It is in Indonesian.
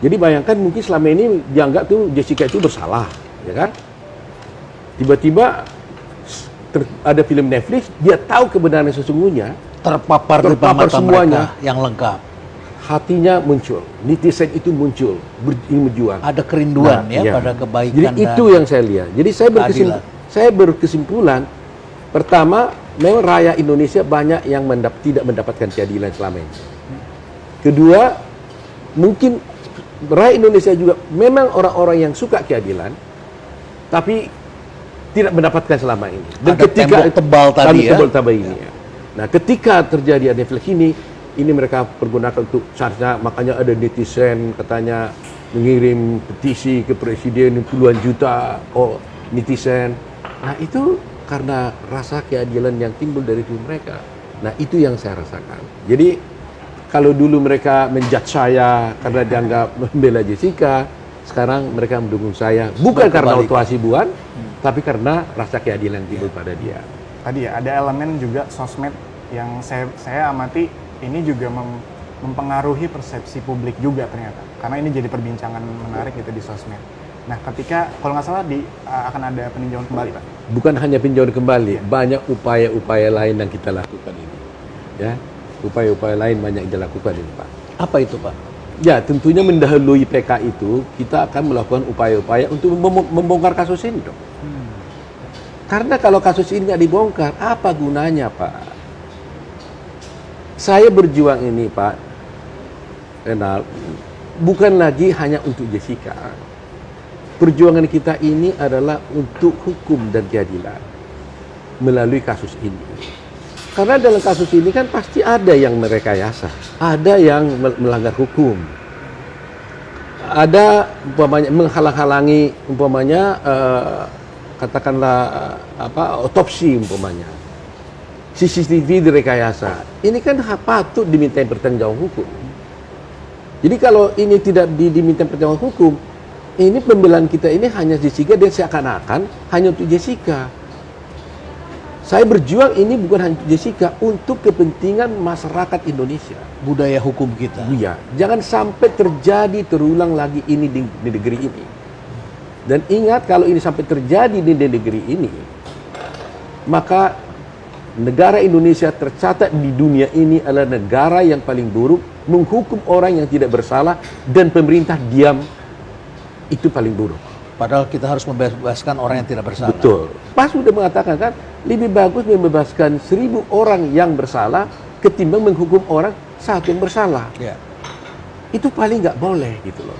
Jadi bayangkan mungkin selama ini dianggap tuh Jessica itu bersalah, ya kan? Tiba-tiba ada film Netflix, dia tahu kebenaran sesungguhnya, Terpapar di depan mata semuanya, mereka yang lengkap. hatinya muncul, netizen itu muncul, ingin berjuang. Ada kerinduan Iya. pada kebaikan. Jadi itu yang saya lihat. Jadi saya berkesimpulan, pertama, memang rakyat Indonesia banyak yang tidak mendapatkan keadilan selama ini. Kedua, mungkin rakyat Indonesia juga memang orang-orang yang suka keadilan, tapi tidak mendapatkan selama ini. Dan ada tembok tebal tadi ya. Tembok tebal ini. Ya. Nah, ketika terjadi Netflix ini mereka pergunakan untuk charge-nya, makanya ada netizen katanya mengirim petisi ke presiden puluhan juta netizen. Nah, itu karena rasa keadilan yang timbul dari diri mereka. Nah, itu yang saya rasakan. Jadi kalau dulu mereka menjudge saya karena dianggap membela Jessica, sekarang mereka mendukung saya bukan karena Otto Hasibuan, tapi karena rasa keadilan timbul pada dia. Tadi ya ada elemen juga sosmed yang saya amati ini juga mempengaruhi persepsi publik juga ternyata. Karena ini jadi perbincangan menarik gitu di sosmed. Nah, ketika kalau nggak salah akan ada peninjauan kembali, Pak. Bukan hanya peninjauan kembali, banyak upaya-upaya lain yang kita lakukan ini. Ya, upaya-upaya lain banyak yang dilakukan ini, Pak. Apa itu, Pak? Ya, tentunya mendahului PK itu, kita akan melakukan upaya-upaya untuk membongkar kasus ini dong. Karena kalau kasus ini nggak dibongkar, apa gunanya, Pak? Saya berjuang ini, Pak Renal, bukan lagi hanya untuk Jessica. Perjuangan kita ini adalah untuk hukum dan keadilan melalui kasus ini. Karena dalam kasus ini kan pasti ada yang merekayasa, ada yang melanggar hukum, ada umpamanya menghalang-halangi umpamanya katakanlah otopsi umpamanya, CCTV direkayasa. Ini kan patut dimintai pertanggungjawaban hukum. Jadi kalau ini tidak diminta pertanggungjawaban hukum, ini pembelaan kita ini hanya Jessica dan seakan-akan hanya untuk Jessica. Saya berjuang ini bukan hanya untuk Jessica, untuk kepentingan masyarakat Indonesia. Budaya hukum kita. Iya, jangan sampai terulang lagi ini di negeri ini. Dan ingat, kalau ini sampai terjadi di negeri ini, maka negara Indonesia tercatat di dunia ini adalah negara yang paling buruk, menghukum orang yang tidak bersalah, dan pemerintah diam. Itu paling buruk. Padahal kita harus membebaskan orang yang tidak bersalah. Betul. Pas sudah mengatakan kan, lebih bagus membebaskan 1000 orang yang bersalah ketimbang menghukum orang satu yang bersalah. Ya. Itu paling nggak boleh gitu loh.